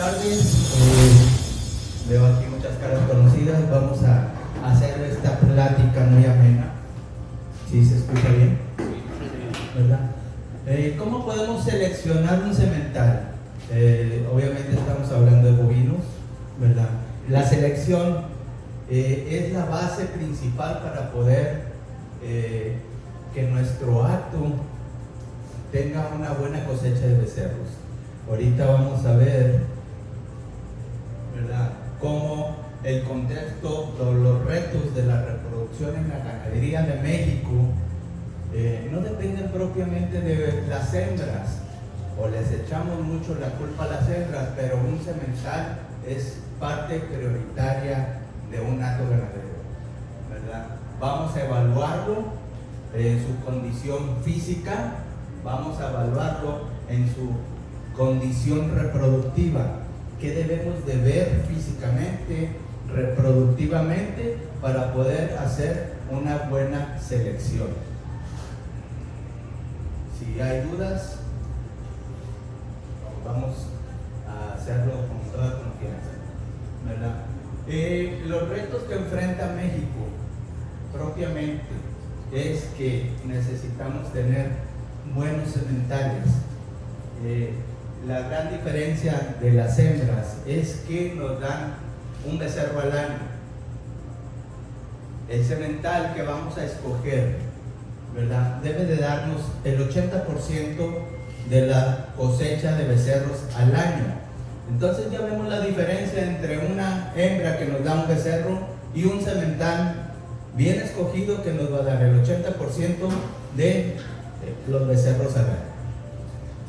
tardes. Veo aquí muchas caras conocidas. Vamos a hacer esta plática muy amena. ¿Sí se escucha bien? ¿Verdad? ¿Cómo podemos seleccionar un semental? Obviamente estamos hablando de bovinos, ¿verdad? La selección es la base principal para poder que nuestro hato tenga una buena cosecha de becerros. Ahorita vamos a ver, ¿verdad?, cómo el contexto, los retos de la reproducción en la ganadería de México no dependen propiamente de las hembras, o les echamos mucho la culpa a las hembras, pero un semental es parte prioritaria de un hato ganadero, ¿verdad? Vamos a evaluarlo en su condición física, vamos a evaluarlo en su condición reproductiva. ¿Qué debemos de ver físicamente, reproductivamente, para poder hacer una buena selección? Si hay dudas, vamos a hacerlo con toda confianza, ¿verdad? Los retos que enfrenta México propiamente es que necesitamos tener buenos sementales. La gran diferencia de las hembras es que nos dan un becerro al año. El semental que vamos a escoger, ¿verdad?, debe de darnos el 80% de la cosecha de becerros al año. Entonces ya vemos la diferencia entre una hembra que nos da un becerro y un semental bien escogido que nos va a dar el 80% de los becerros al año.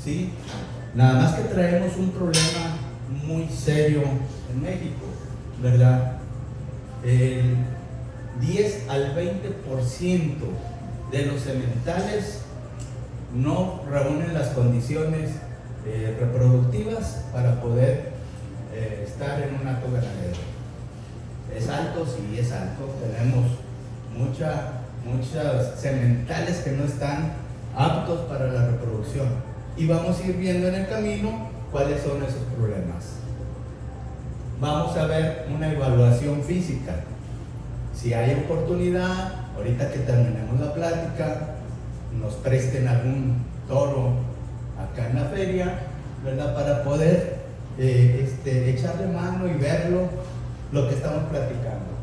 ¿Sí? Nada más que traemos un problema muy serio en México, ¿verdad? El 10 al 20% de los sementales no reúnen las condiciones reproductivas para poder estar en un hato ganadero. Es alto, sí es alto. Tenemos muchas sementales que no están aptos para la reproducción. Y vamos a ir viendo en el camino cuáles son esos problemas. Vamos a ver una evaluación física. Si hay oportunidad, ahorita que terminemos la plática, nos presten algún toro acá en la feria, ¿verdad?, para poder echarle mano y verlo, lo que estamos platicando.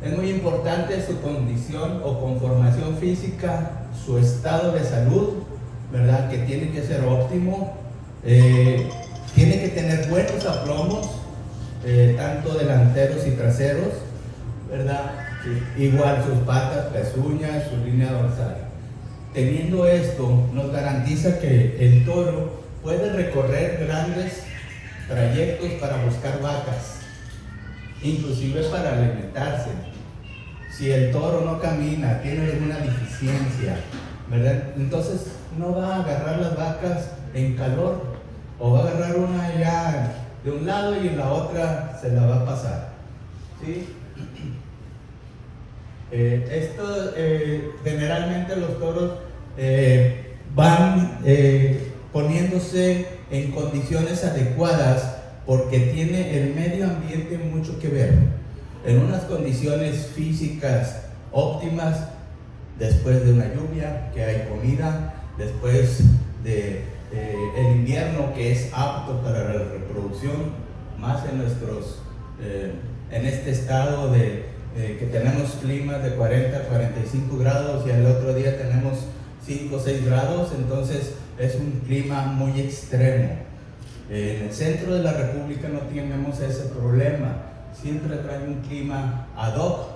Es muy importante su condición o conformación física, su estado de salud, ¿verdad?, que tiene que ser óptimo, tiene que tener buenos aplomos, tanto delanteros y traseros, ¿verdad? Sí. Igual sus patas, pezuñas, su línea dorsal. Teniendo esto, nos garantiza que el toro puede recorrer grandes trayectos para buscar vacas, inclusive para alimentarse. Si el toro no camina, tiene alguna deficiencia, ¿verdad?, entonces no va a agarrar las vacas en calor, o va a agarrar una ya de un lado y en la otra se la va a pasar, ¿sí? Generalmente los toros van poniéndose en condiciones adecuadas porque tiene el medio ambiente mucho que ver. En unas condiciones físicas óptimas, después de una lluvia, que hay comida, después de el invierno, que es apto para la reproducción, más en este estado que tenemos climas de 40 a 45 grados y al otro día tenemos 5 o 6 grados, entonces es un clima muy extremo. En el centro de la República no tenemos ese problema, siempre trae un clima ad hoc,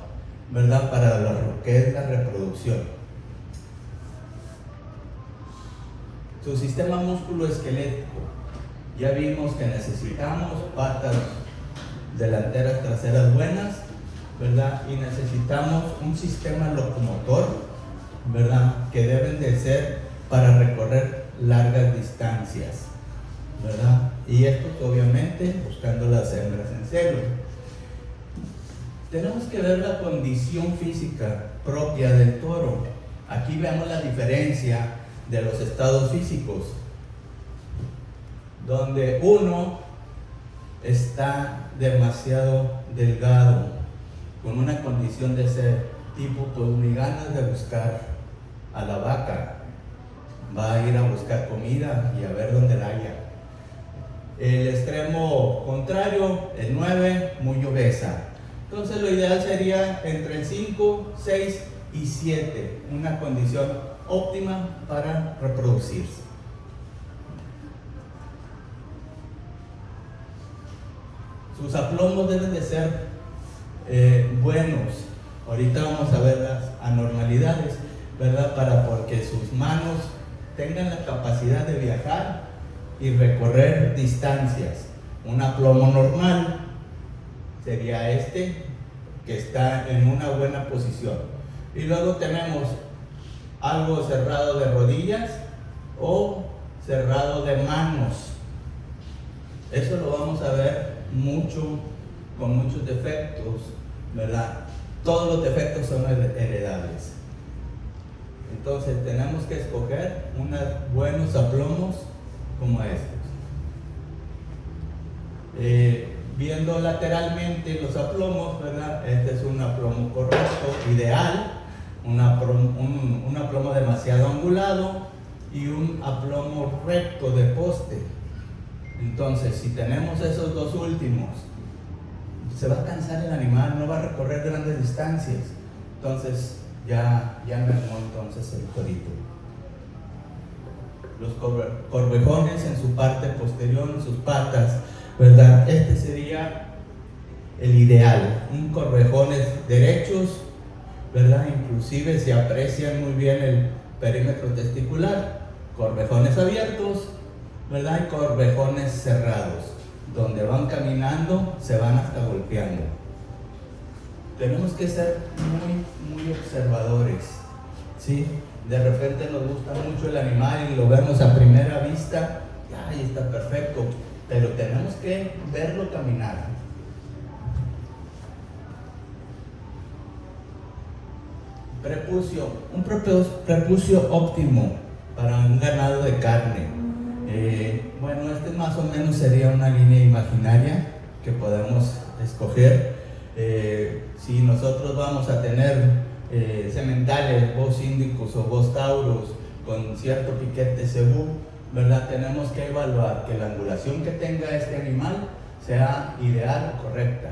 ¿verdad?, para lo que es la reproducción. Su sistema musculoesquelético, ya vimos que necesitamos patas delanteras, traseras buenas, ¿verdad?, y necesitamos un sistema locomotor, ¿verdad?, que deben de ser para recorrer largas distancias, ¿verdad? Y esto obviamente buscando las hembras en celo. Tenemos que ver la condición física propia del toro. Aquí vemos la diferencia de los estados físicos, donde uno está demasiado delgado, con una condición de ese tipo, pues ni ganas de buscar a la vaca, va a ir a buscar comida y a ver dónde la haya. El extremo contrario, el 9, muy obesa. Entonces lo ideal sería entre el 5, 6 y 7, una condición óptima para reproducirse. Sus aplomos deben de ser buenos. Ahorita vamos a ver las anormalidades, ¿verdad? Porque sus manos tengan la capacidad de viajar y recorrer distancias. Un aplomo normal sería este, que está en una buena posición. Y luego tenemos algo cerrado de rodillas o cerrado de manos. Eso lo vamos a ver mucho, con muchos defectos, ¿verdad? Todos los defectos son heredables. Entonces tenemos que escoger unos buenos aplomos como estos. Viendo lateralmente los aplomos, ¿verdad? Este es un aplomo correcto, ideal, un aplomo demasiado angulado y un aplomo recto de poste. Entonces, si tenemos esos dos últimos, se va a cansar el animal, no va a recorrer grandes distancias. Entonces, ya mermó entonces el torito. Los corvejones en su parte posterior, en sus patas, ¿verdad? Este sería el ideal, un corvejones derechos, ¿verdad? Inclusive se aprecian muy bien el perímetro testicular, corvejones abiertos, ¿verdad? Y corvejones cerrados, donde van caminando, se van hasta golpeando. Tenemos que ser muy observadores, ¿sí? De repente nos gusta mucho el animal y lo vemos a primera vista, ¡ay, está perfecto! Pero tenemos que verlo caminar. Prepucio, un prepucio óptimo para un ganado de carne. Bueno, este más o menos sería una línea imaginaria que podemos escoger. Si nosotros vamos a tener sementales, bos índicos o bos tauros con cierto piquete cebú, ¿verdad? Tenemos que evaluar que la angulación que tenga este animal sea ideal o correcta.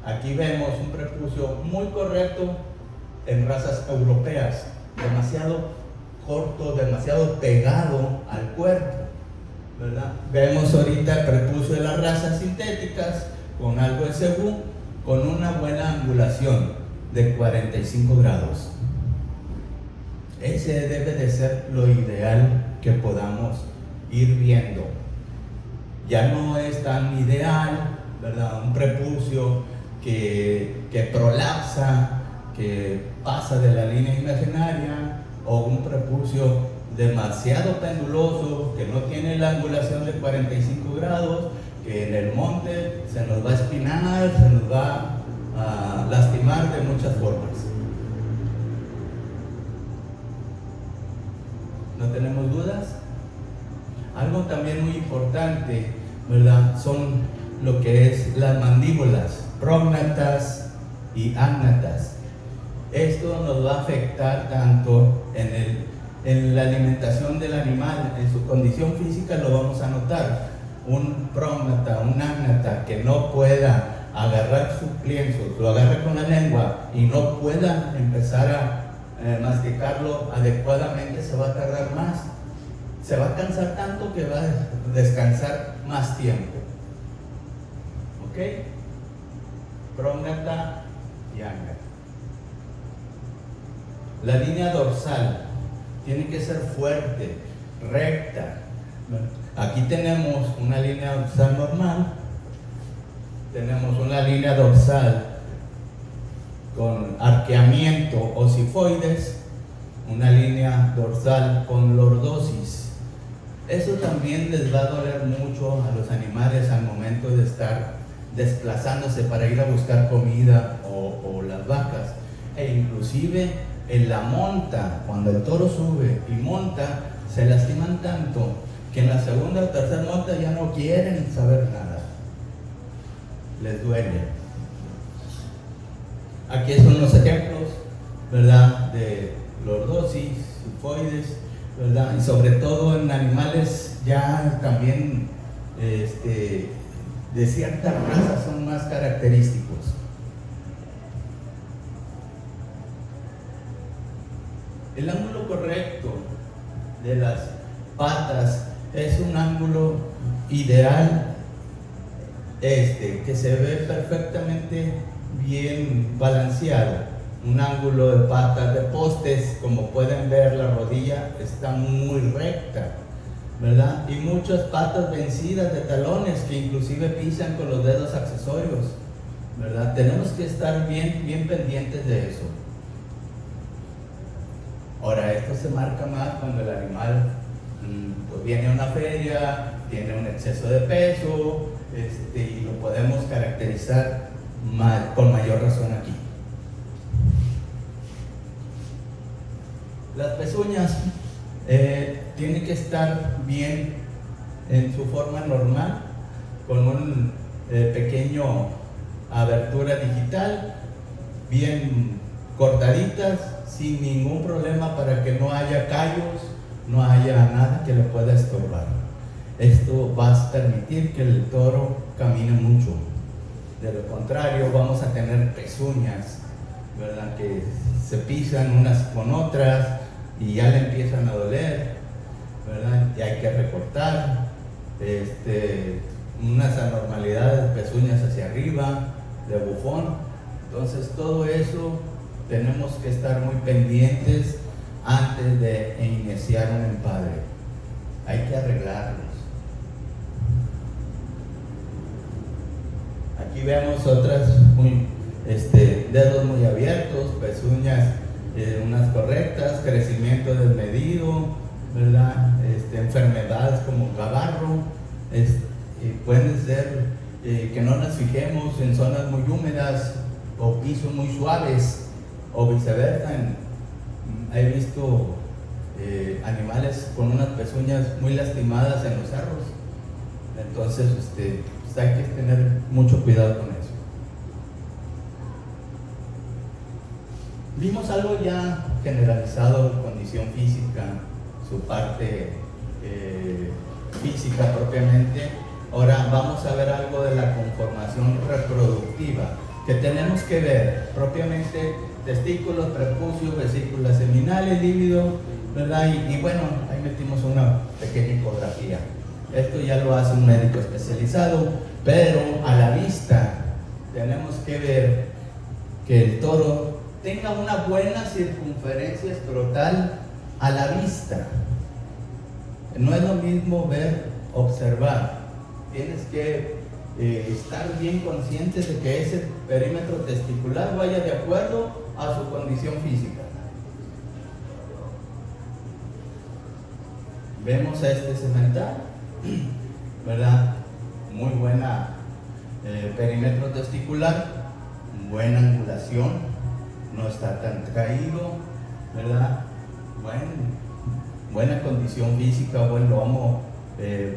Aquí vemos un prepucio muy correcto en razas europeas, demasiado corto, demasiado pegado al cuerpo, ¿verdad? Vemos ahorita el prepucio de las razas sintéticas con algo de cebú, con una buena angulación de 45 grados. Ese debe de ser lo ideal que podamos ir viendo. Ya no es tan ideal, ¿verdad? Un prepucio que prolapsa, que pasa de la línea imaginaria, o un prepucio demasiado penduloso, que no tiene la angulación de 45 grados, que en el monte se nos va a espinar, se nos va a lastimar de muchas formas. ¿No tenemos dudas? Algo también muy importante, ¿verdad? Son lo que es las mandíbulas, prógnatas y ágnatas. Esto nos va a afectar tanto en la alimentación del animal, en su condición física lo vamos a notar. Un prógnata, un ágnata que no pueda agarrar sus lienzos, lo agarre con la lengua y no pueda empezar a masticarlo adecuadamente, se va a tardar más, se va a cansar tanto que va a descansar más tiempo. ¿Ok? Prógnata y ágnata. La línea dorsal tiene que ser fuerte, recta. Aquí tenemos una línea dorsal normal, tenemos una línea dorsal con arqueamiento o sifoides, una línea dorsal con lordosis. Eso también les va a doler mucho a los animales al momento de estar desplazándose para ir a buscar comida o las vacas. E inclusive en la monta, cuando el toro sube y monta, se lastiman tanto que en la segunda o tercera monta ya no quieren quieren saber nada, les duele. Aquí son los ejemplos, ¿verdad?, de lordosis, sulfoides, ¿verdad?, y sobre todo en animales ya también de ciertas razas son más característicos. El ángulo correcto de las patas es un ángulo ideal, que se ve perfectamente bien balanceado. Un ángulo de patas de postes, como pueden ver, la rodilla está muy recta, ¿verdad? Y muchas patas vencidas de talones que inclusive pisan con los dedos accesorios, ¿verdad? Tenemos que estar bien pendientes de eso. Ahora, esto se marca más cuando el animal pues viene a una feria, tiene un exceso de peso, y lo podemos caracterizar con mayor razón aquí. Las pezuñas tienen que estar bien en su forma normal, con un pequeño abertura digital, bien cortaditas, sin ningún problema, para que no haya callos, no haya nada que le pueda estorbar. Esto va a permitir que el toro camine mucho. De lo contrario, vamos a tener pezuñas, ¿verdad?, que se pisan unas con otras y ya le empiezan a doler, ¿verdad?, y hay que recortar. Unas anormalidades de pezuñas hacia arriba, de bufón. Entonces, todo eso tenemos que estar muy pendientes antes de iniciar un empadre. Hay que arreglarlos. Aquí vemos otras dedos muy abiertos, pezuñas unas correctas, crecimiento desmedido, ¿verdad? Enfermedades como gabarro, pueden ser que no nos fijemos en zonas muy húmedas o pisos muy suaves, o viceversa. He visto animales con unas pezuñas muy lastimadas en los cerros. Entonces pues hay que tener mucho cuidado con eso. Vimos algo ya generalizado, condición física, su parte física propiamente. Ahora vamos a ver algo de la conformación reproductiva, que tenemos que ver propiamente: testículos, prepucio, vesícula seminal, el líbido, ¿verdad? Y bueno, ahí metimos una pequeña ecografía. Esto ya lo hace un médico especializado, pero a la vista tenemos que ver que el toro tenga una buena circunferencia escrotal a la vista. No es lo mismo ver, observar. Tienes que estar bien consciente de que ese perímetro testicular vaya de acuerdo a su condición física. Vemos a este semental, ¿verdad? Muy buena perímetro testicular, buena angulación, no está tan caído, ¿verdad? Buena condición física, buen lomo,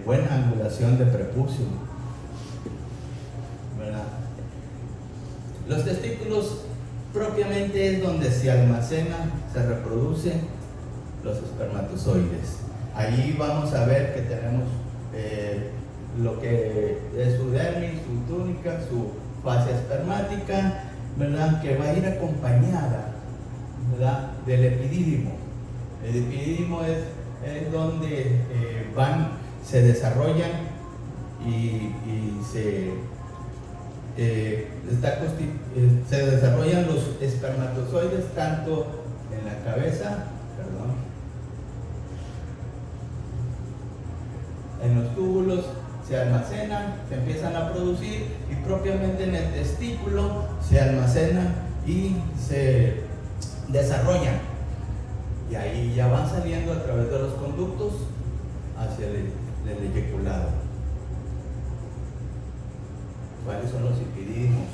buena angulación de prepucio, ¿verdad? Los testículos propiamente es donde se almacena, se reproducen los espermatozoides. Ahí vamos a ver que tenemos lo que es su dermis, su túnica, su fase espermática, ¿verdad?, que va a ir acompañada, ¿verdad?, del epidídimo. El epidídimo es donde se desarrollan y se desarrollan los espermatozoides, tanto en la cabeza, en los túbulos se almacenan, se empiezan a producir, y propiamente en el testículo se almacenan y se desarrollan, y ahí ya van saliendo a través de los conductos hacia el eyaculado. ¿Cuáles son los epidídimos?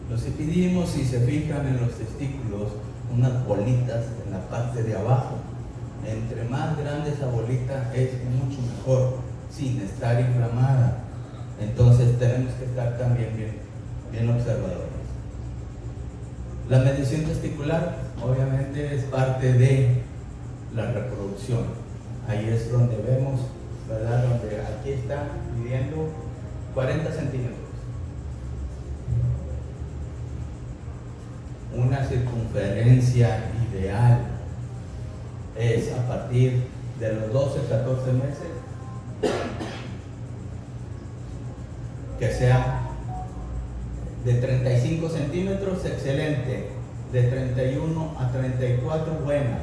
Los epidídimos, si se fijan en los testículos, unas bolitas en la parte de abajo. Entre más grande esa bolita es mucho mejor. sin estar inflamada. Entonces tenemos que estar también bien observadores. La medición testicular obviamente es parte de la reproducción. Ahí es donde vemos, ¿verdad? Donde aquí está midiendo 40 centímetros. Una circunferencia ideal es a partir de los 12, 14 meses que sea de 35 centímetros, excelente. De 31 a 34, buena.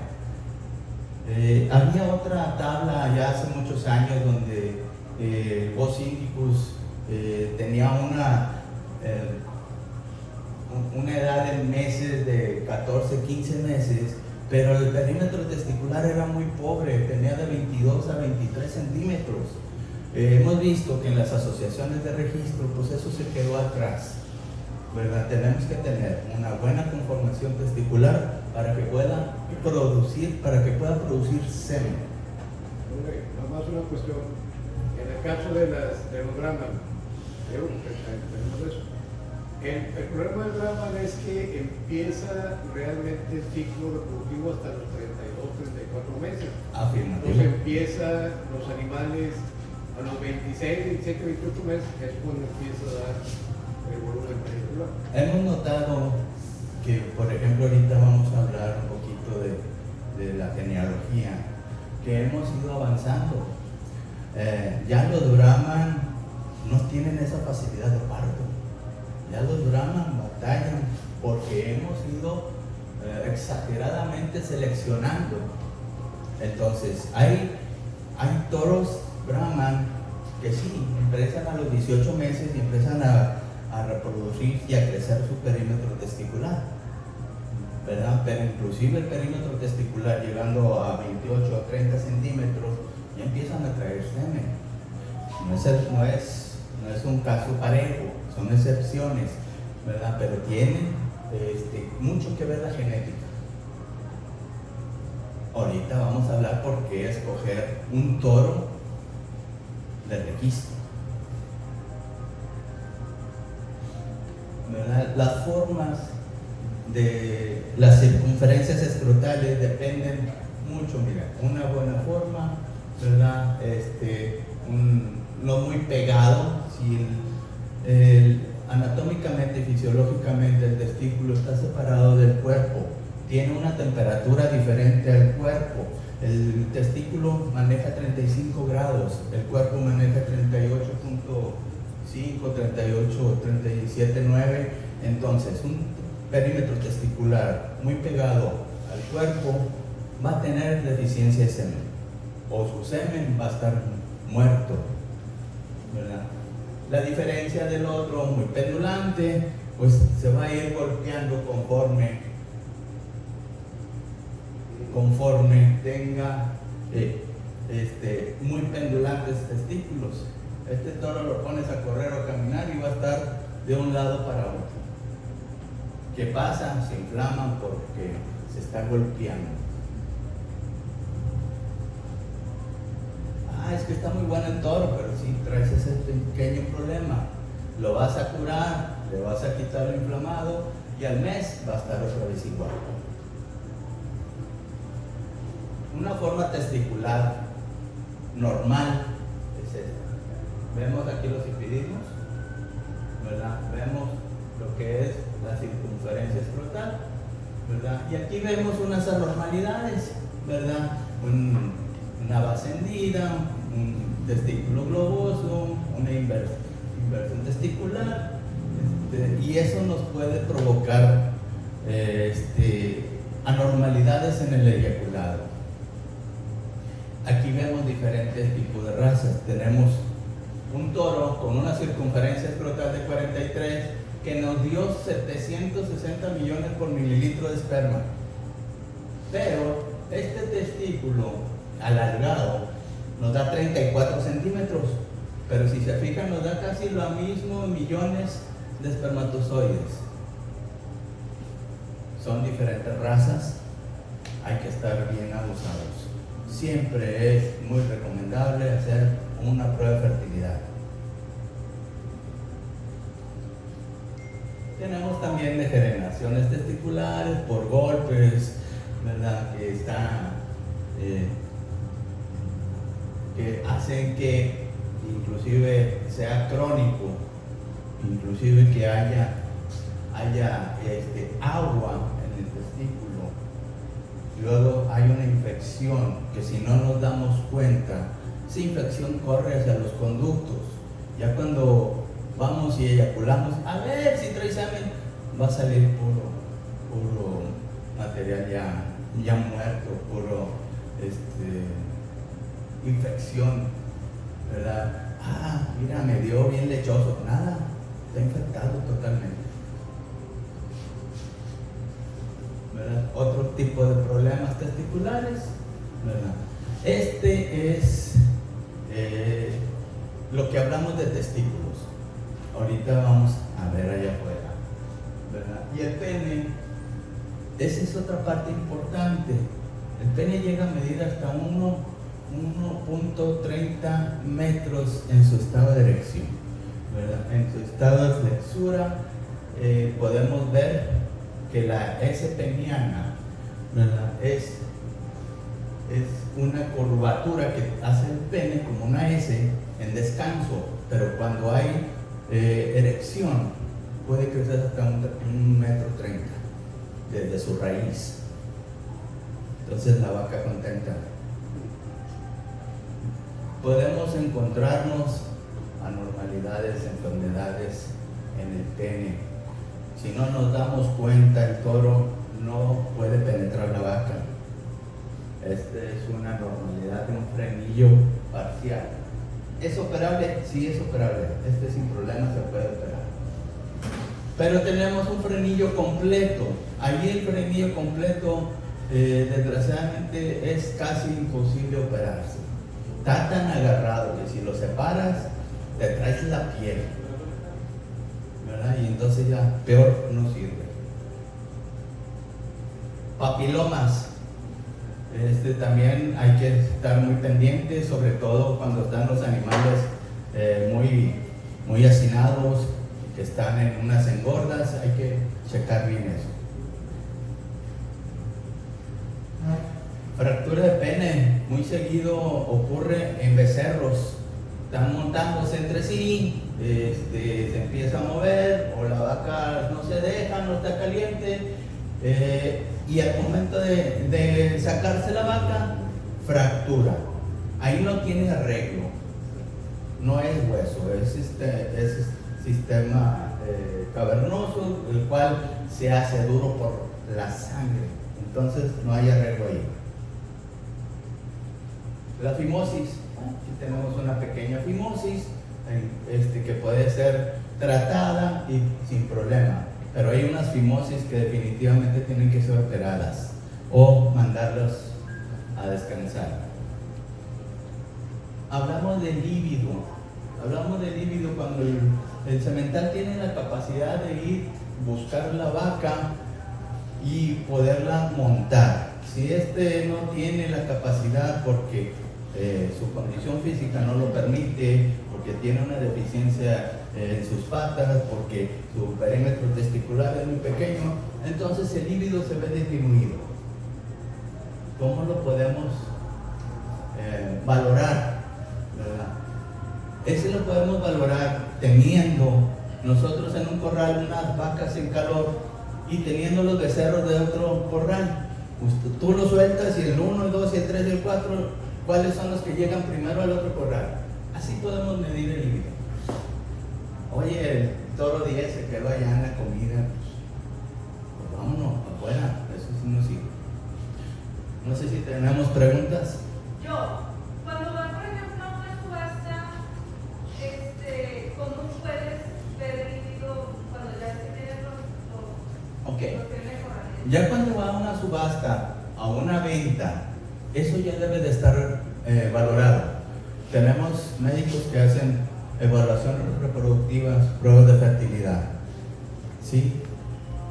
Había otra tabla ya hace muchos años donde Bos Indicus tenía una edad en meses de 14, 15 meses, pero el perímetro testicular era muy pobre, tenía de 22 a 23 centímetros. Hemos visto que en las asociaciones de registro, pues eso se quedó atrás, ¿verdad? Tenemos que tener una buena conformación testicular para que pueda producir semen. Nada más una cuestión. En el caso de los Brahman, tenemos eso. El problema del Brahman es que empieza realmente el ciclo reproductivo hasta los 32, 34 meses. Afirmativo. Entonces empieza los animales a los 26, 27, 28 meses, es cuando empieza a dar el volumen testicular. Hemos notado que, por ejemplo, ahorita vamos a hablar un poquito de la genealogía, que hemos ido avanzando. Ya los Brahman no tienen esa facilidad de parto. Ya los Brahman batallan porque hemos ido exageradamente seleccionando. Entonces, hay toros Brahman que sí, empiezan a los 18 meses y empiezan a reproducir y a crecer su perímetro testicular, ¿verdad? Pero inclusive el perímetro testicular llegando a 28 o 30 centímetros ya empiezan a traer semen. No es un caso parejo, son excepciones, ¿verdad? Pero tiene mucho que ver la genética. Ahorita vamos a hablar por qué escoger un toro de registro, ¿verdad? Las formas de las circunferencias escrotales dependen mucho. Mira, una buena forma, ¿verdad? No muy pegado. Si anatómicamente y fisiológicamente el testículo está separado del cuerpo, tiene una temperatura diferente al cuerpo. El testículo maneja 35 grados, el cuerpo maneja 38.5, 38, 37.9. Entonces, un perímetro testicular muy pegado al cuerpo va a tener deficiencia de semen, o su semen va a estar muerto, ¿verdad? La diferencia del otro, muy pendulante, pues se va a ir golpeando conforme tenga muy pendulantes testículos. Este toro lo pones a correr o a caminar y va a estar de un lado para otro. ¿Qué pasa? Se inflaman porque se está golpeando. Es que está muy bueno el toro, pero sí traes ese pequeño problema. Lo vas a curar, le vas a quitar lo inflamado y al mes va a estar otra vez igual. Una forma testicular normal es esta. Vemos aquí los epididimos, ¿verdad? Vemos lo que es la circunferencia escrotal, ¿verdad? Y aquí vemos unas anormalidades, ¿verdad? Una base hendida, un testículo globoso, una inversión testicular, y eso nos puede provocar anormalidades en el eyaculado. Aquí vemos diferentes tipos de razas. Tenemos un toro con una circunferencia escrotal de 43 que nos dio 760 millones por mililitro de esperma. Pero este testículo alargado nos da 34 centímetros. Pero si se fijan, nos da casi lo mismo, millones de espermatozoides. Son diferentes razas, hay que estar bien abusados. Siempre es muy recomendable hacer una prueba de fertilidad. Tenemos también degeneraciones testiculares por golpes, ¿verdad? Que hacen que inclusive sea crónico, inclusive que haya agua en el testículo. Luego hay una infección que si no nos damos cuenta, esa infección corre hacia los conductos. Ya cuando vamos y eyaculamos, a ver si trae semen, va a salir puro material ya muerto, puro infección, ¿verdad? Ah, mira, me dio bien lechoso. Nada, está infectado totalmente, ¿verdad? Otro tipo de problemas testiculares, ¿verdad? Este es lo que hablamos de testículos. Ahorita vamos a ver allá afuera, ¿verdad? Y el pene, esa es otra parte importante. El pene llega a medir hasta 1.30 metros en su estado de erección, ¿verdad? En su estado de flexura podemos ver que la S peniana, ¿verdad? Es una curvatura que hace el pene como una S en descanso, pero cuando hay erección puede crecer hasta 1.30 metros desde su raíz. Entonces la vaca contenta. Podemos encontrarnos anormalidades, enfermedades en el pene. Si no nos damos cuenta, el toro no puede penetrar la vaca. Esta es una anormalidad de un frenillo parcial. ¿Es operable? Sí, es operable. Sin problema se puede operar. Pero tenemos un frenillo completo. Allí el frenillo completo, desgraciadamente, es casi imposible operarse. Está tan agarrado que si lo separas, te traes la piel, ¿verdad? Y entonces ya peor no sirve. Papilomas. También hay que estar muy pendientes, sobre todo cuando están los animales muy hacinados, que están en unas engordas, hay que checar bien eso. Fractura de pene, muy seguido ocurre en becerros. Están montándose entre sí, se empieza a mover, o la vaca no se deja, no está caliente, y al momento de sacarse la vaca, fractura. Ahí no tiene arreglo, no es hueso, es sistema cavernoso, el cual se hace duro por la sangre, entonces no hay arreglo ahí. La fimosis, aquí tenemos una pequeña fimosis que puede ser tratada y sin problema, pero hay unas fimosis que definitivamente tienen que ser operadas o mandarlas a descansar. Hablamos de líbido cuando el semental tiene la capacidad de ir, buscar la vaca y poderla montar. Si no tiene la capacidad porque su condición física no lo permite, porque tiene una deficiencia en sus patas, porque su perímetro testicular es muy pequeño, entonces el líbido se ve disminuido. ¿Cómo lo podemos valorar? ¿Verdad? Ese lo podemos valorar teniendo nosotros en un corral unas vacas en calor y teniendo los becerros de otro corral. Pues tú lo sueltas y el 1, el 2, el 3 y el 4, ¿cuáles son los que llegan primero al otro corral? Así podemos medir el líbido. Oye, el toro 10 se quedó allá en la comida, pues vámonos afuera, eso sí no sirve. No sé si tenemos preguntas. Cuando vas, por ejemplo, a una subasta, ¿cómo puedes ver el líbido cuando ya tienes los Ok. Ya cuando va a una subasta, a una venta, eso ya debe de estar valorado. Tenemos médicos que hacen evaluaciones reproductivas, pruebas de fertilidad, ¿sí?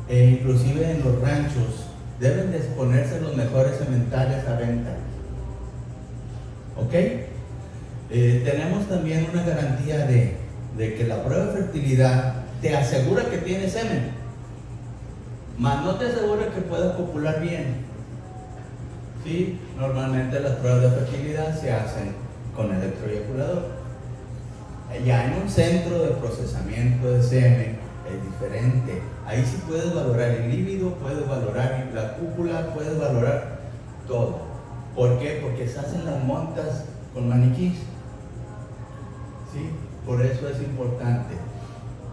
Inclusive en los ranchos deben de exponerse los mejores sementales a venta, ¿ok? Tenemos también una garantía de que la prueba de fertilidad te asegura que tiene semen, mas no te asegura que puedas copular bien. ¿Sí? Normalmente las pruebas de fertilidad se hacen con electroeyaculador. Ya en un centro de procesamiento de semen es diferente. Ahí sí puedes valorar el líbido, puedes valorar la cúpula, puedes valorar todo. ¿Por qué? Porque se hacen las montas con maniquís. ¿Sí? Por eso es importante.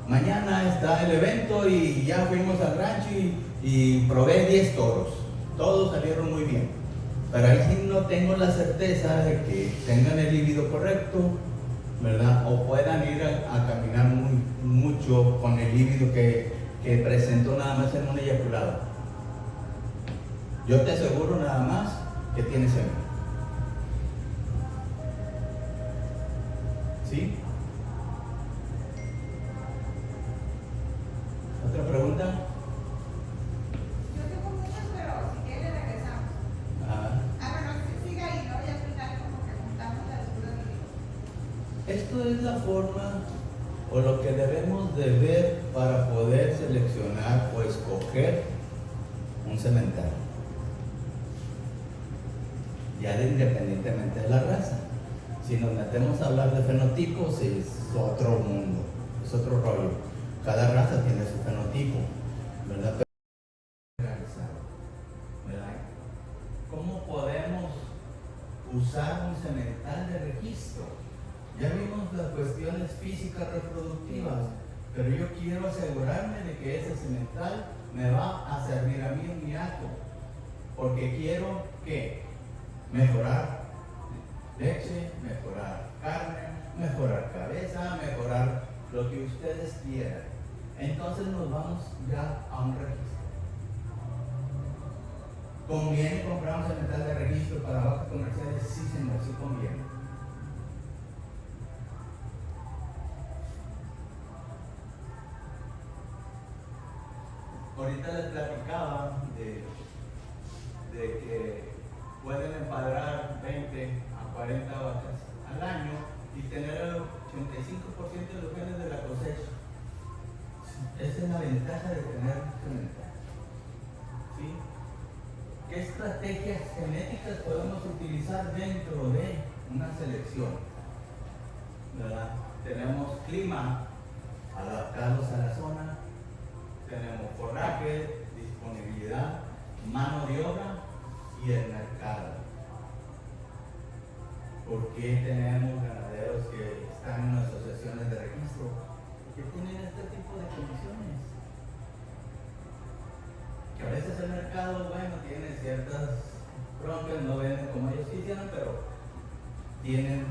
Mañana está el evento y ya fuimos al rancho y probé 10 toros. Todos salieron muy bien. Pero ahí sí no tengo la certeza de que tengan el líbido correcto, ¿verdad? O puedan ir a caminar mucho con el líbido que presentó nada más en un eyaculado. Yo te aseguro nada más que tienes semen. ¿Sí? ¿Otra pregunta? Yo tengo muchas, pero si quiere regresamos. Bueno, siga ahí, ¿no? Ya al final como que juntamos las dudas y... Esto es la forma o lo que debemos de ver para poder seleccionar o escoger un semental. Ya independientemente de la raza. Si nos metemos a hablar de fenotipos es otro mundo, es otro rollo. Cada raza tiene su fenotipo, ¿verdad? ¿Verdad? ¿Cómo podemos usar un semental de registro? Ya vimos las cuestiones físicas reproductivas, pero yo quiero asegurarme de que ese semental me va a servir a mí en mi acto, porque quiero que mejorar leche, mejorar carne, mejorar cabeza, mejorar lo que ustedes quieran. Entonces nos vamos ya a un registro. ¿Conviene comprar un semental de registro para vacas comerciales? Sí, señor, sí conviene. Ahorita les platicaba de que pueden empadrar 20 a 40 vacas al año y tener el 85% de los genes de la cosecha. Esa es la ventaja de tener semental. ¿Sí? ¿Qué estrategias genéticas podemos utilizar dentro de una selección? ¿Verdad? Tenemos clima, adaptados a la zona, tenemos forraje, disponibilidad, mano de obra y el mercado. ¿Por qué tenemos ganaderos que están en asociaciones de registro? Porque tienen este tipo de condiciones. Que a veces el mercado, bueno, tiene ciertas broncas, no venden como ellos quisieran, pero tienen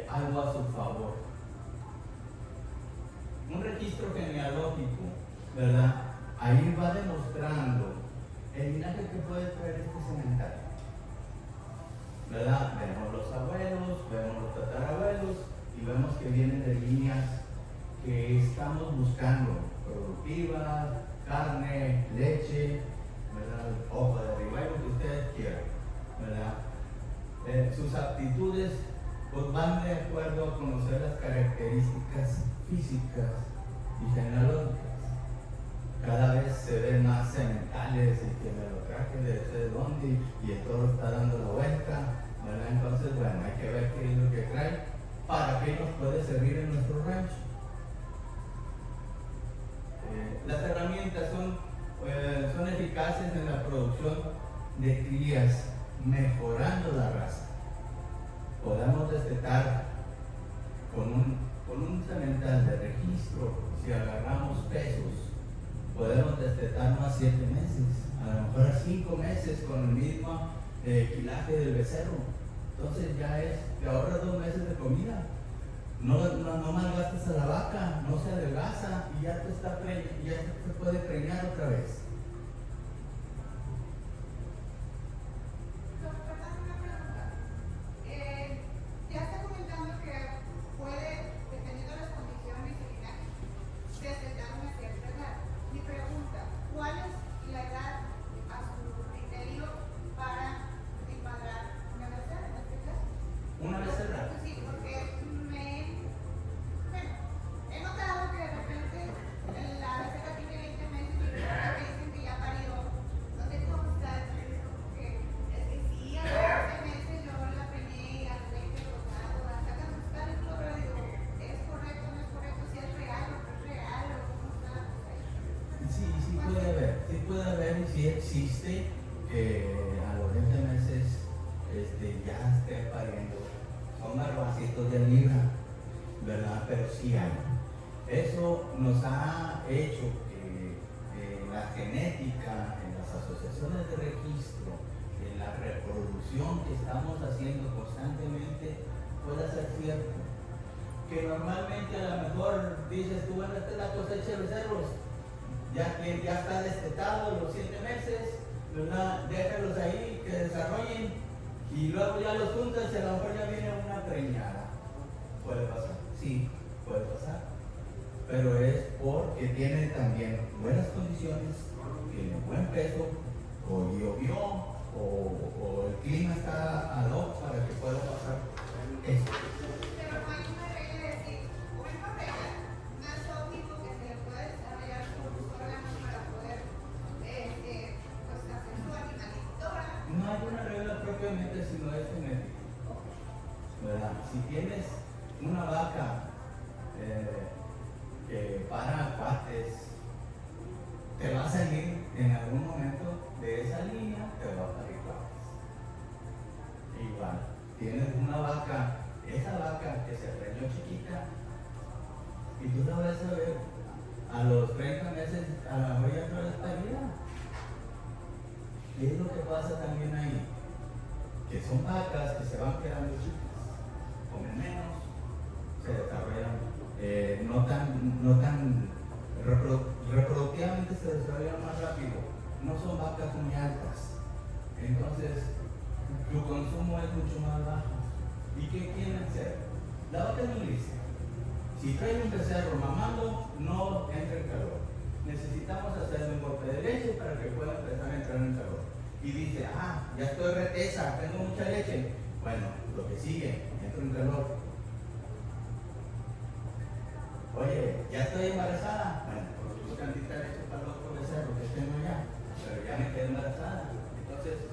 algo a su favor. Un registro genealógico, ¿verdad? Ahí va demostrando el linaje que puede traer este semental, ¿verdad? Vemos los abuelos, vemos los tatarabuelos y vemos que vienen de líneas que estamos buscando, productivas, carne, leche, ¿verdad? Hoja de ribeye, lo que ustedes quieran, ¿verdad? Sus aptitudes pues van de acuerdo a conocer las características físicas y genealógicas. Cada vez se ven más sementales y que me lo traje de no sé dónde y el toro está dando la vuelta, ¿verdad? Entonces, bueno, hay que ver qué es lo que trae, para qué nos puede servir en nuestro rancho. Las herramientas son eficaces en la producción de crías, mejorando la raza. Podemos destetar con un semental de registro, si agarramos pesos, podemos destetar más 7 meses, a lo mejor a 5 meses con el mismo quilaje del becerro. Entonces ya te ahorras 2 meses de comida. No malgastas a la vaca, no se adelgaza y ya se puede preñar otra vez. Ya está comentando que puede, dependiendo de las condiciones y linaje, destetar una cierta edad. Mi pregunta, ¿cuál es la edad a su criterio para empadrar una becerra en este caso? Una becerra. Sí, pesitos de libra, ¿verdad? Pero sí hay. Eso nos ha hecho que la genética, en las asociaciones de registro, en la reproducción que estamos haciendo constantemente, pueda ser cierto. Que normalmente a lo mejor dices tú, bueno, esta es la cosecha de becerros, ya que ya está destetado los 7 meses, ¿verdad? Déjalos ahí que desarrollen y luego ya los juntas y a lo mejor ya viene una preñada. Puede pasar, sí, puede pasar, pero es porque tiene también buenas condiciones, tiene buen peso, o llovió, o el clima está ad hoc para que pueda pasar eso. Pero no hay una regla de decir, o una regla más óptimo que se le puede desarrollar con los órganos para poder pues hacer su animalitora. No hay una regla propiamente, sino es genética, ¿verdad? Si tienes una vaca que para partes, te va a salir en algún momento de esa línea, te va a parir partes. Igual, tienes una vaca, esa vaca que se preñó chiquita, y tú la vas a ver a los 30 meses, a la mejor ya no es parida. ¿Qué es lo que pasa también ahí? Que son vacas que se van quedando chicas, comen menos, se desarrollan no tan reproductivamente, se desarrollan más rápido, no son vacas muy altas, entonces tu consumo es mucho más bajo. ¿Y qué quieren hacer? La vaca es muy lista. Si trae un becerro mamando, no entra en calor. Necesitamos hacerle un golpe de leche para que pueda empezar a entrar en calor. Y dice, ya estoy retesa, tengo mucha leche. Bueno, lo que sigue, entro en calor. Oye, ya estoy embarazada. Bueno, pues busco tantita leche para el otro becerro que tengo ya, pero ya me quedé embarazada. Entonces,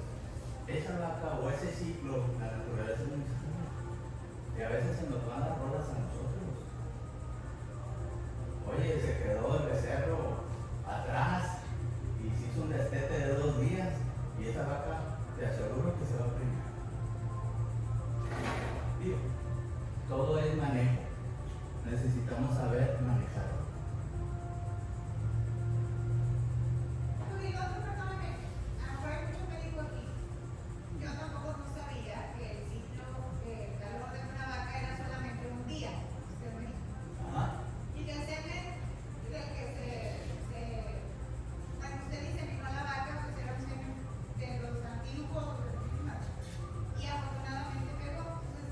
esa vaca o ese ciclo, la naturaleza es muy sabia. Y a veces se nos van las rolas a nosotros. Oye, se quedó el becerro atrás y se hizo un destete de 2 días y esa vaca te aseguro que se va a preñar. Digo, todo es manejo. Necesitamos saber manejarlo. Tú digo, perdóname, a lo mejor hay mucho médico aquí. Yo tampoco no sabía que el ciclo de calor de una vaca era solamente un día. Usted me dijo. Ajá. Y que el semen, de que cuando usted diseminó la vaca, pues era un semen de los antiguos, y afortunadamente pegó. Entonces,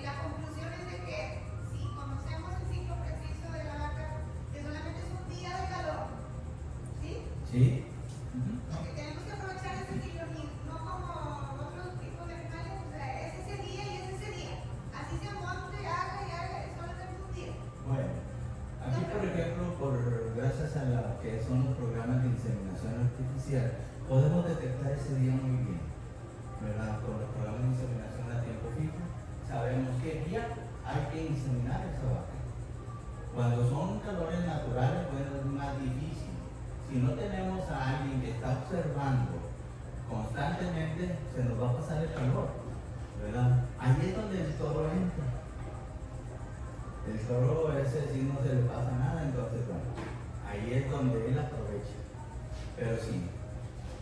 la conclusión es de que si conocemos el ciclo preciso de la vaca, que solamente es un día de calor, ¿sí? Sí. Porque tenemos que aprovechar ese ciclo, no como otros tipos de animales, o sea, es ese día y es ese día. Así se monte, haga y haga, es solamente un día. Bueno, aquí por ejemplo, gracias a lo que son los programas de inseminación artificial, podemos detectar ese día muy bien, ¿verdad? Con los programas de inseminación a tiempo fijo, sabemos qué día hay que inseminar esa vaca. Cuando son calores naturales, bueno, es más difícil. Si no tenemos a alguien que está observando constantemente, se nos va a pasar el calor, ¿verdad? Ahí es donde el toro entra. El toro ese sí no se le pasa nada, entonces bueno, ahí es donde él aprovecha. Pero sí,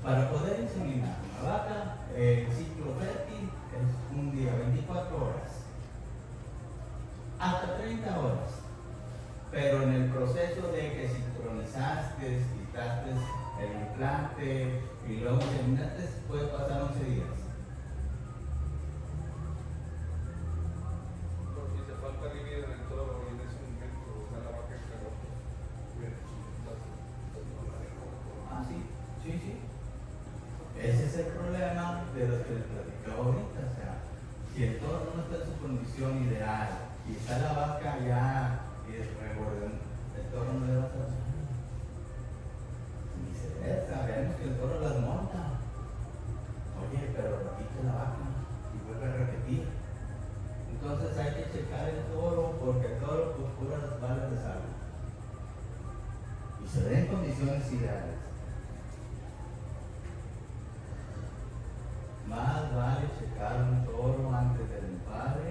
para poder inseminar una vaca, el ciclo fértil es un día, 24 horas, hasta 30 horas. Pero en el proceso de que sincronizaste, quitaste el implante y luego inseminaste, puede pasar 11 días. Porque te falta libido en el toro y en ese momento, o sea, la vaca cagó. Sí. Ese es el problema de los que les platicaba ahorita. O sea, si el toro no está en su condición ideal y está la vaca ya y el toro no le va a hacer nada. Viceversa, vemos que el toro las monta. Oye, pero repite la vaca y vuelve a repetir. Entonces hay que checar el toro porque el toro pues puras balas de sal. Y se ve en condiciones ideales. Más vale checar un toro antes del empalme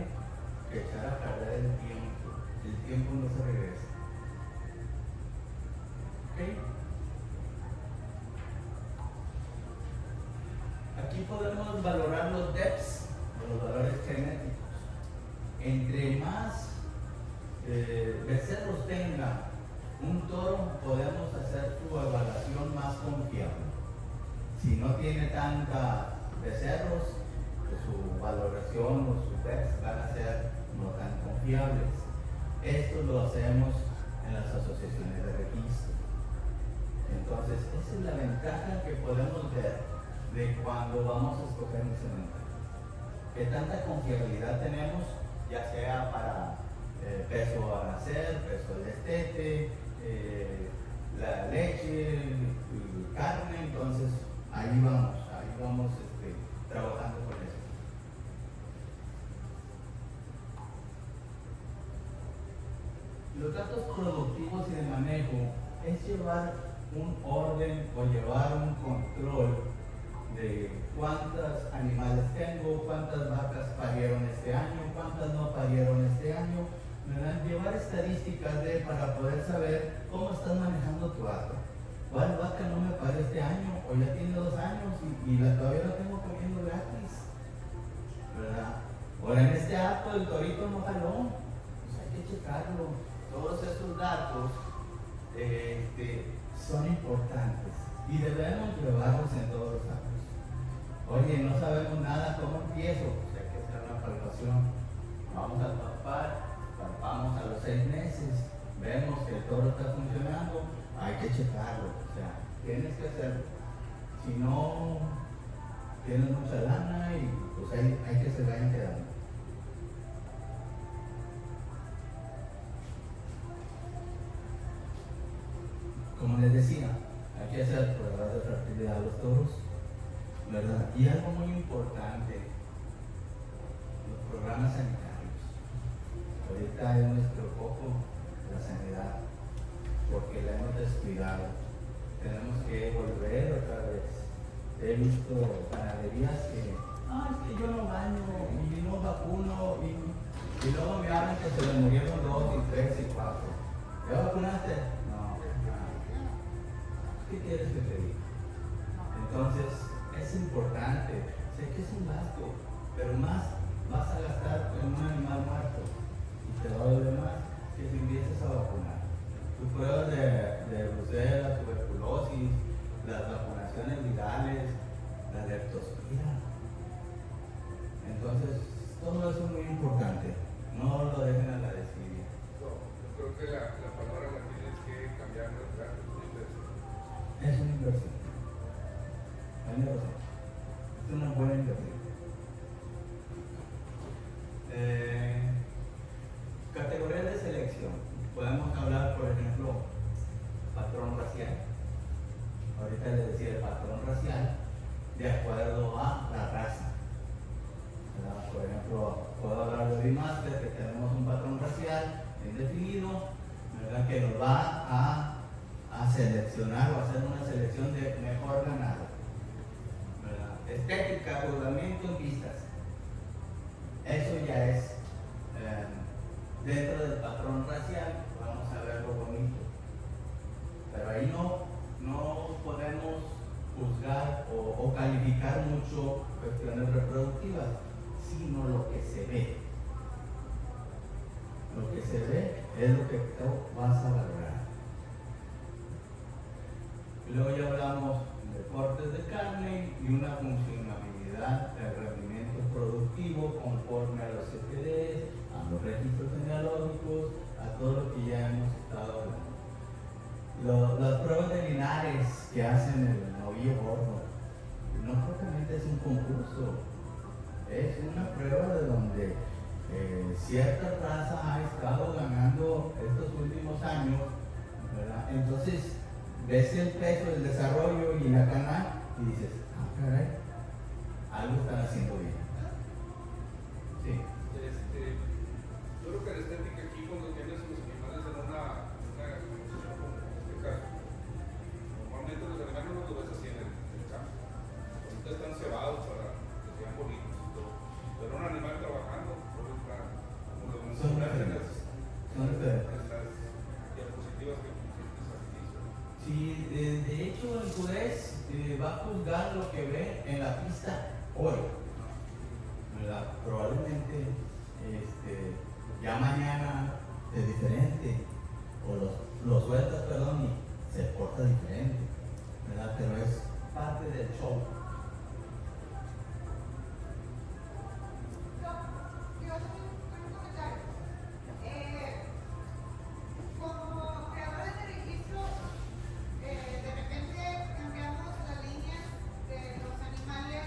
becerros tenga un toro, podemos hacer su evaluación más confiable. Si no tiene tanta becerros, pues su valoración o sus bets van a ser no tan confiables. Esto lo hacemos en las asociaciones de registro. Entonces, esa es la ventaja que podemos ver de cuando vamos a escoger un cementerio. Que tanta confiabilidad tenemos, ya sea para peso a nacer, peso de destete, la leche, carne. Entonces ahí vamos trabajando con eso. Los datos productivos y de manejo es llevar un orden o llevar un control de cuántos animales tengo, cuántas vacas parieron este año, cuántas no parieron este año, ¿verdad? Llevar estadísticas para poder saber cómo estás manejando tu vaca. ¿Cuál vaca no me parió este año? O ya tiene 2 años y todavía la tengo comiendo gratis, ¿verdad? Ahora en este acto el torito no jaló, pues hay que checarlo. Todos esos datos son importantes y debemos llevarlos en todos los actos. Oye, no sabemos nada, ¿cómo empiezo? Pues hay que hacer una palpación. Vamos a palpamos a los 6 meses, vemos que el toro está funcionando, hay que checarlo. O sea, tienes que hacerlo. Si no tienes mucha lana, y pues hay que se vayan quedando. Como les decía, hay que hacer pruebas de fertilidad a los toros, ¿verdad? Y algo muy importante, los programas sanitarios. Ahorita es nuestro foco, la sanidad, porque la hemos descuidado. Tenemos que volver otra vez. He visto ganaderías que, es que yo no baño y no vacuno y luego me hablan que se le murieron 2 y 3 y 4. ¿Ya vacunaste? No. ¿Qué quieres que te diga? Entonces, es importante. Sé que es un gasto, pero más vas a gastar en un animal muerto y te va a doler más que si empieces a vacunar. Tus pruebas de brucela, tuberculosis, las vacunaciones virales, la leptospira. Entonces, todo eso es muy importante. No lo dejen a la desidia. No, yo creo que la palabra la tienes que cambiar, ¿no? Es una inversión. Hay razón. Es una buena inversión. Categorías de selección. Podemos hablar, por ejemplo, patrón racial. Ahorita les decía el patrón racial de acuerdo a la raza. ¿Verdad? Por ejemplo, puedo hablar de Bimaster, que tenemos un patrón racial bien definido, ¿verdad? Que nos va a seleccionar o hacer una selección de mejor ganado, ¿verdad? Estética, juzgamiento en vistas. Eso ya es dentro del patrón racial. Vamos a ver lo bonito, pero ahí no podemos juzgar o calificar mucho cuestiones reproductivas, sino lo que se ve. Lo que se ve es lo que tú vas a valorar. Y luego ya hablamos de cortes de carne y una funcionalidad del rendimiento productivo conforme a los CPDs, a los registros genealógicos, a todo lo que ya hemos estado hablando. Las pruebas de linares que hacen el novillo gordo, no propiamente es un concurso, es una prueba de donde cierta raza ha estado ganando estos últimos años, ¿verdad? Entonces, ves el peso, el desarrollo y la canal y dices, caray, algo están haciendo bien. Sí. Yo creo que la estética aquí, cuando tienes los animales en una exposición como en este caso, normalmente los animales no los ves así en el campo. Ahorita están cebados para que sean bonitos y todo. Pero un animal trabajando, todo está como lo mencionaste en las diapositivas que pusiste al inicio. Sí, de hecho el juez va a juzgar lo que ve en la pista hoy, ¿verdad? Probablemente ya mañana se diferente, o lo sueltas, perdón, y se porta diferente, ¿verdad? Pero es parte del show. Yo tengo un comentario. Como creadores de registro, de repente cambiamos las líneas de los animales,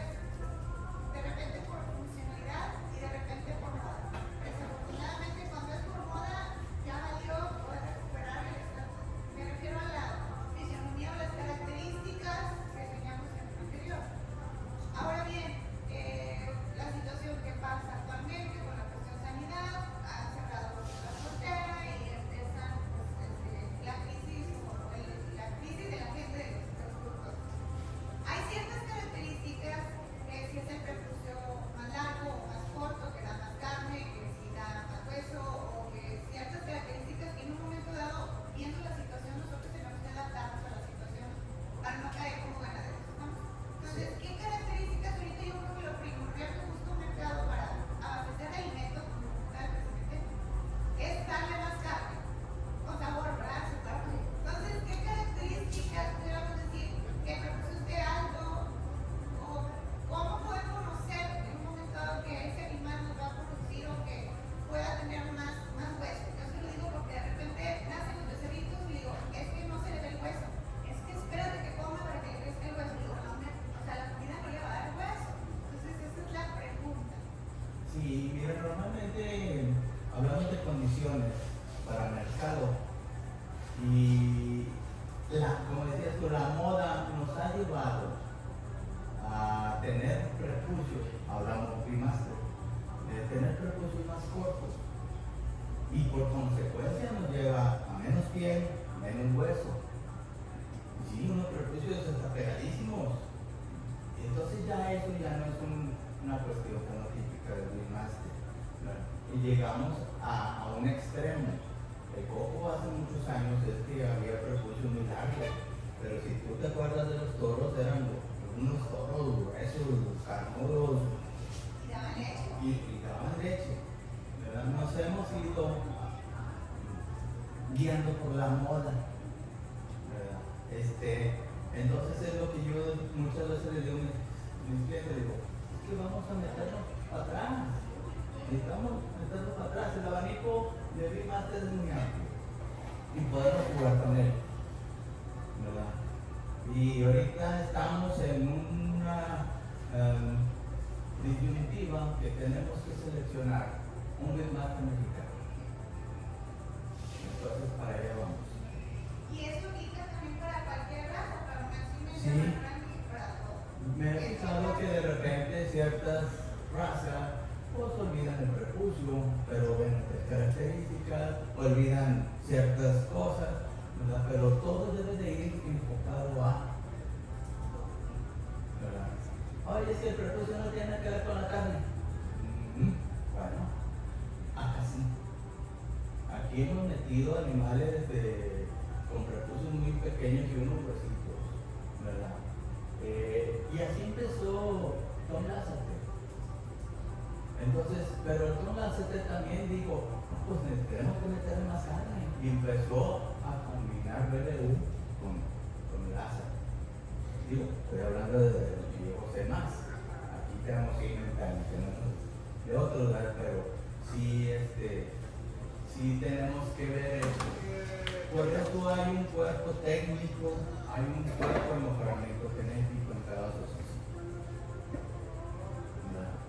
de repente por funcionalidad y de repente por moda. Desafortunadamente, cuando es por moda, ya valió poder recuperar el estatus. Me refiero a la fisionomía o las características que teníamos en el anterior. Ahora bien, la situación que pasa actualmente con la cuestión sanidad, han cerrado la frontera y empiezan pues, la crisis de la gente de los productos. Hay ciertas características que si es el prepucio más largo o más corto, que da más carne, que si da más hueso, o que ciertas características que en un momento dado, viendo la situación, nosotros tenemos que adaptarnos a la situación para no caer como ganaderos, ¿no? Entonces, ¿qué características ahorita yo creo que lo primordial que busca un mercado para abastecer de alimento, como comentaba el presidente, es darle más carne, con sabor, ¿verdad? Azúcar. Entonces, ¿qué características pudiéramos decir que el prepucio esté alto? ¿O cómo poder conocer en un momento dado que ese animal nos va a producir o que pueda tener más hueso? Yo se lo digo porque de repente nacen los becerritos y digo, es que no se le ve el hueso. Es que espérate que coma para que le crezca el hueso. Digo, no, o sea, la comida no le va a dar hueso. Entonces, esa es la pregunta. Sí, mira, normalmente hablamos de condiciones para el mercado y como decías tú, la moda nos ha llevado a tener prepucios, hablamos primaste, de tener prepucios más cortos y por consecuencia nos lleva a menos piel, menos hueso. Sí, unos prepucios hasta pegadísimos. Entonces ya eso ya no es una cuestión fenotípica del primaste. Y llegamos a un extremo. El coco hace muchos años es que había prepucios muy largos, pero si tú te acuerdas de los toros, eran unos toros gruesos, carnudos, Y daban leche. y daban leche, ¿verdad? Nos hemos ido guiando por la moda, ¿verdad? Entonces es lo que yo muchas veces le digo a mis clientes, digo, es que vamos a meternos para atrás, necesitamos meternos para atrás, el abanico de Bimaster es muy amplio y podemos jugar con él, ¿verdad? Y ahorita estamos en una disyuntiva que tenemos que seleccionar un Bimaster mexicano. Entonces para allá vamos. Y esto aplica también para cualquier raza, para una cine, Sí. para todo. Me he fijado que de repente ciertas razas pues olvidan el prepucio, pero ven otras características, olvidan ciertas cosas, ¿verdad? Pero todo debe de ir enfocado a, ¿verdad? Oye, es que el prepucio no tiene que ver con la carne. Bueno, acá sí. Aquí hemos metido animales con prepucios muy pequeños y unos huesitos, ¿verdad? Y así empezó Tom Lázate. Entonces, pero el Tom Lázate también dijo, pues tenemos que meterle más carne. Y empezó a combinar BBU con Lázate. Digo, estoy hablando de los que yo sé más. Aquí tenemos Siemens, tenemos de otros lugares, pero sí, sí tenemos que ver eso. Por eso hay un cuerpo técnico, hay un cuerpo de mejoramiento genético en cada asociación.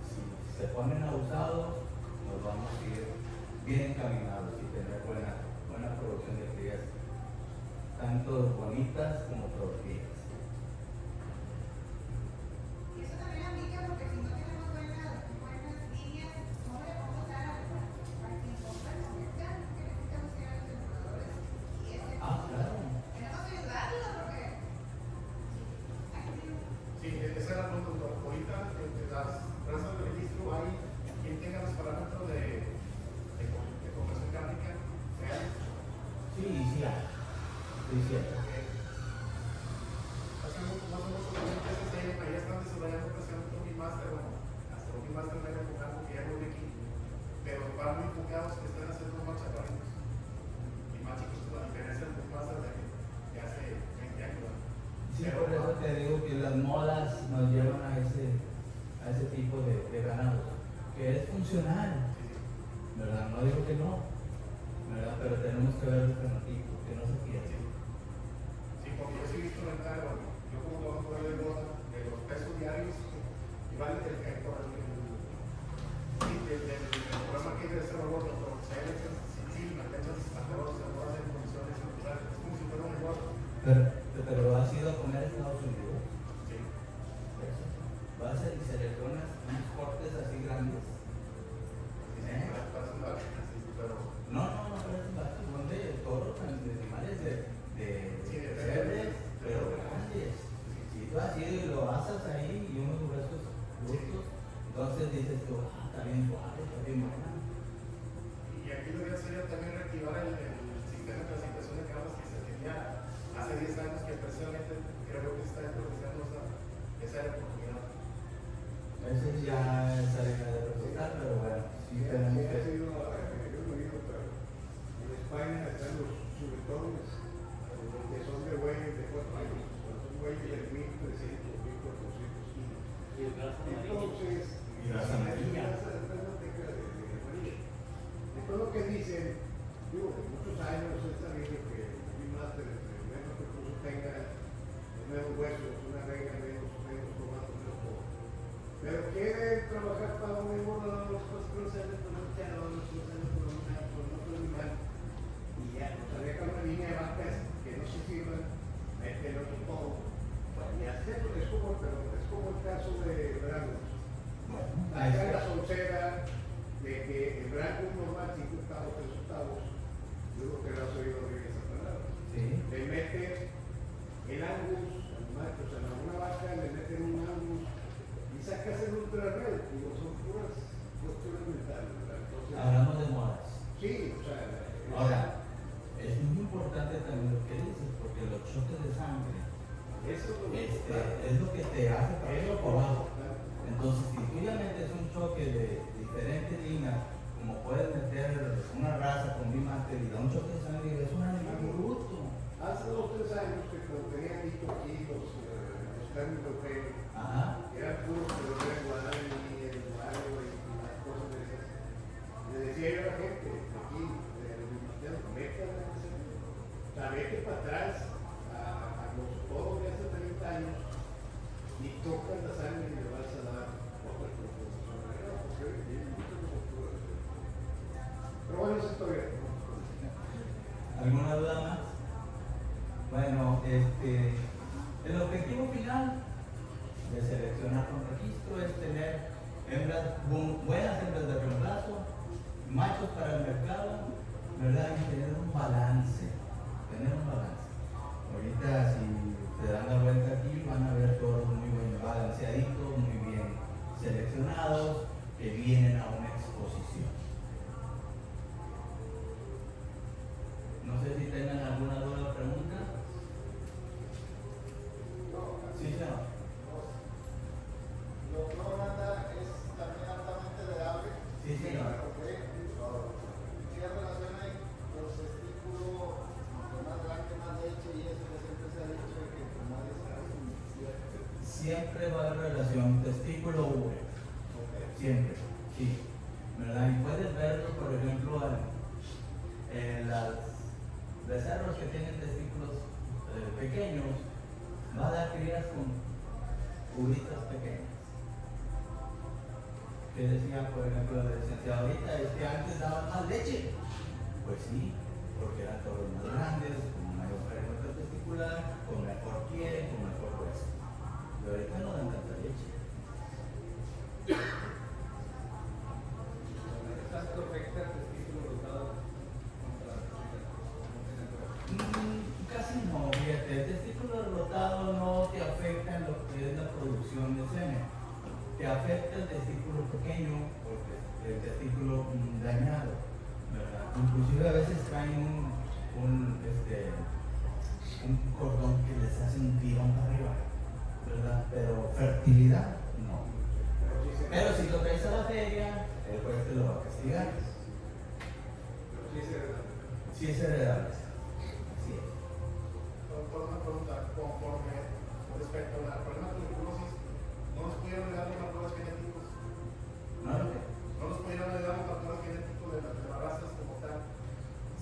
Si se ponen abusados, nos vamos a ir bien encaminados y tener buena producción de crías, tanto bonitas como productivas. Y eso también aplica porque si no tenemos buenas líneas, no le vamos a dar para que compren comercial, porque necesitamos ir a los empleadores. Y Claro. tenemos que ayudarlos porque Sí, esa era la pregunta. Ahorita, entre las razas de registro, hay quien tenga los parámetros de conversión cárnica reales. Sí, sí hay. Sí, sí hay. Hace más o menos unos meses ahí están desarrollando precisamente un Bimaster, bueno, hasta un Bimaster medio enfocado que ya no de aquí, pero van muy enfocados que están haciendo macharrados. nos llevan a ese tipo de ganado, que es funcional, ¿verdad? No digo que no, ¿verdad? Pero tenemos que ver el fenotipo, que no se pierda. Sí, porque yo sí he visto rentar, bueno, yo como trabajador de boda, de los pesos diarios, y vale el programa que es el robot, pero se ve que sí, mantener las arroz en condiciones naturales, es como si fuera un negocio. Pero has ido a comer a Estados Unidos, Sí. eso. Vas y seleccionas unos cortes así grandes. ¿Eh? Pero No, son de toros, de animales Sí, de cerdos, pero grandes. Si tú has ido y lo asas ahí y unos huesos brutos, entonces dices tú, está bien suave, está bien buena. y aquí lo que sería también reactivar el sistema de clasificación de cabras que se tenía hace 10 años, que precisamente creo que está aprovechando esa oportunidad. Eso ya es deja de resultar, pero bueno, sí tenemos ha que. sido, yo lo digo, pero en España están los subetones, que son de bueyes de 4 años, son bueyes de 1.300, 1.400 kilos. Entonces, Y raza amarilla. Después lo que dicen, digo, en muchos años he sabido que un máster, menos que incluso tenga menos huesos, una regla menos tomates, menos todo. Pero quiere trabajar para un engordador, los cruceros, con un chanón, los cruceros con otro animal. Y ya, nos deja una línea de vacas que no se sirvan, meten otro todo. Y así es como el caso de Bragos. Bueno, Acá la solcera de que el Bragos normal, 5 octavos, 3 octavos, yo creo que lo has oído bien esa palabra. sí. Le meten el angus al macho, o sea, a una vaca le meten un angus y sacas el ultra red, digo, son puras cuestiones mentales, ¿verdad? Entonces, Hablamos de modas. sí, o sea, Ahora, es muy importante también lo que dices, porque los choques de sangre eso es lo que te hace para arriba o para abajo. Entonces, si tú ya metes un choque de diferentes líneas, como puedes meter una raza con bimaster y da un choque de sangre, es un animal bruto. hace 2 o 3 años que cuando tenía visto aquí los términos europeos, Ajá. eran puros que lo ven guardar y el guardo y las cosas de esas. Le decía yo a la gente, aquí, de los ministerios, metan a ese, o sea, vete para atrás a los toros de hace 30 años y tocan la sangre y le vas a dar otra proposición. Porque tiene muchas culturas. Pero bueno, esa historia. ¿Alguna duda más? Bueno, el objetivo final de seleccionar con registro es tener buenas hembras de reemplazo, machos para el mercado, ¿verdad? Y tener un balance. Ahorita, si se dan la vuelta aquí, van a ver todos muy bien balanceaditos, muy bien seleccionados, que vienen a una exposición. No sé si tengan alguna duda o pregunta. Sí, señor. Lo que uno manda es también altamente deable. Sí, señor. ¿Qué relación hay los testículos más grande, más leche y eso que siempre se ha dicho de que como es Siempre va a haber relación testículo-ubre. Siempre, sí. ¿Verdad? Y puedes verlo, por ejemplo, en las becerros que tienen testículos pequeños, va a dar crías con ubritas pequeñas. ¿Qué decía, por ejemplo, el licenciado ahorita? Es que antes daban más leche. Pues sí, porque eran toros más grandes, con mayor perímetro testicular, con mejor piel, con mejor hueso. Y ahorita no dan tanta leche. ¿Tanto afecta el testículo rotado contra la Casi no, fíjate, el testículo rotado no te afecta en lo que es la producción de semen. Te afecta el testículo pequeño, porque el testículo dañado, ¿verdad? Inclusive a veces traen un cordón que les hace un tirón para arriba, ¿verdad? Pero fertilidad, no. Pero si lo traes a la feria, el juez te lo va a castigar. Pero sí se da. Sí es heredable. Así es. Por una pregunta, conforme respecto a la problema de tuberculosis, no nos pudieron ayudar los marcadores genéticos. No nos pudieron ayudar los marcadores genéticos de las razas como tal.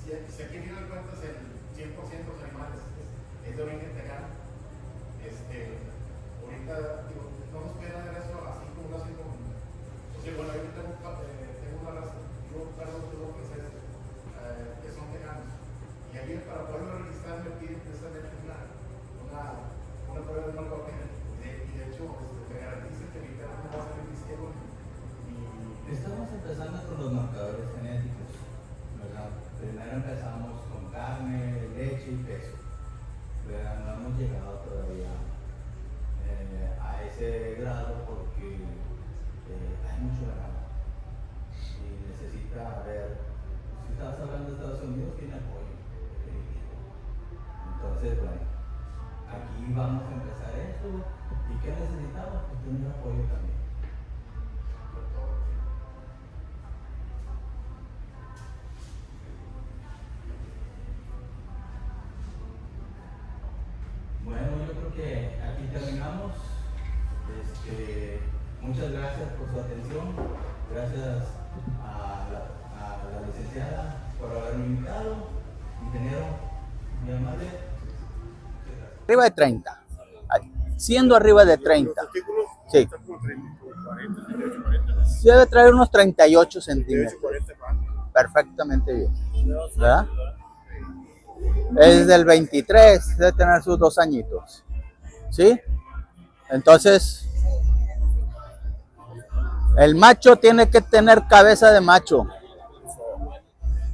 Si aquí al final de cuentas el 100% de los animales es de origen tejano, ahorita digo, no nos pudieron dar eso así como lo hacen como. O sea, bueno, yo tengo una raza, yo perro todo francés, que son tejanos. Y ahí para poderlo registrar me piden precisamente una prueba de marcador genético. Y de hecho, me garantizan que mi perro no va a salir ciego ni. Estamos empezando con los marcadores genéticos, ¿verdad? Primero empezamos con carne, leche y peso, ¿verdad? No hemos llegado todavía a ese grado porque hay mucho ganado y necesita ver, si estás hablando de Estados Unidos, tiene apoyo definitivo. Entonces, bueno, aquí vamos a empezar eso. ¿Y qué necesitamos? Pues tener apoyo también. Bueno, yo creo que aquí terminamos. Muchas gracias por su atención. Gracias a la licenciada por haberme invitado. Ingeniero, muy amable. Arriba de 30. Siendo arriba de 30. Sí. Debe traer unos 38 centímetros. Perfectamente bien. ¿Verdad? Es del 23, debe tener sus 2 añitos. ¿Sí? Entonces, el macho tiene que tener cabeza de macho.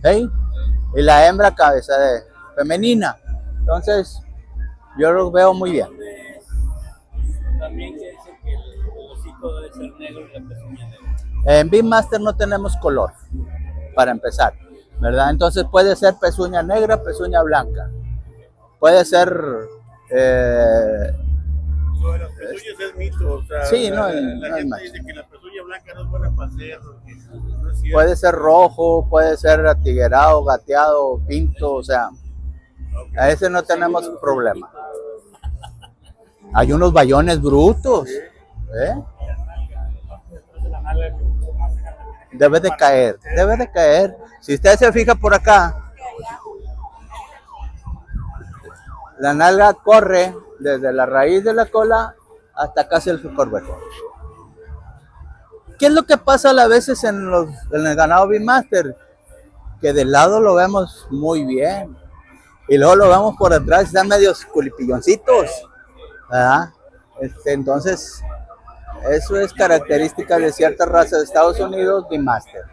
¿Sí? Y la hembra cabeza de femenina. Entonces, yo lo veo muy bien. También que dice que el hocico debe ser negro y la pezuña negra. En Beastmaster no tenemos color, para empezar, ¿verdad? Entonces puede ser pezuña negra, pezuña blanca. Puede ser... Lo de las pezuñas es mito, o sea, sí, la no gente más. dice que la pezuña blanca no es buena para hacer, porque no es cierto. Puede ser rojo, puede ser atiguerado, gateado, pinto, o sea, a ese no tenemos problema. Hay unos bayones brutos, ¿eh? Debe de caer, debe de caer. Si usted se fija por acá, la nalga corre desde la raíz de la cola hasta casi el corvejo. ¿Qué es lo que pasa a veces en el ganado Beastmaster? Que del lado lo vemos muy bien y luego lo vemos por detrás, están medios culipilloncitos, ¿verdad? Entonces, eso es característica de ciertas razas de Estados Unidos Beastmaster.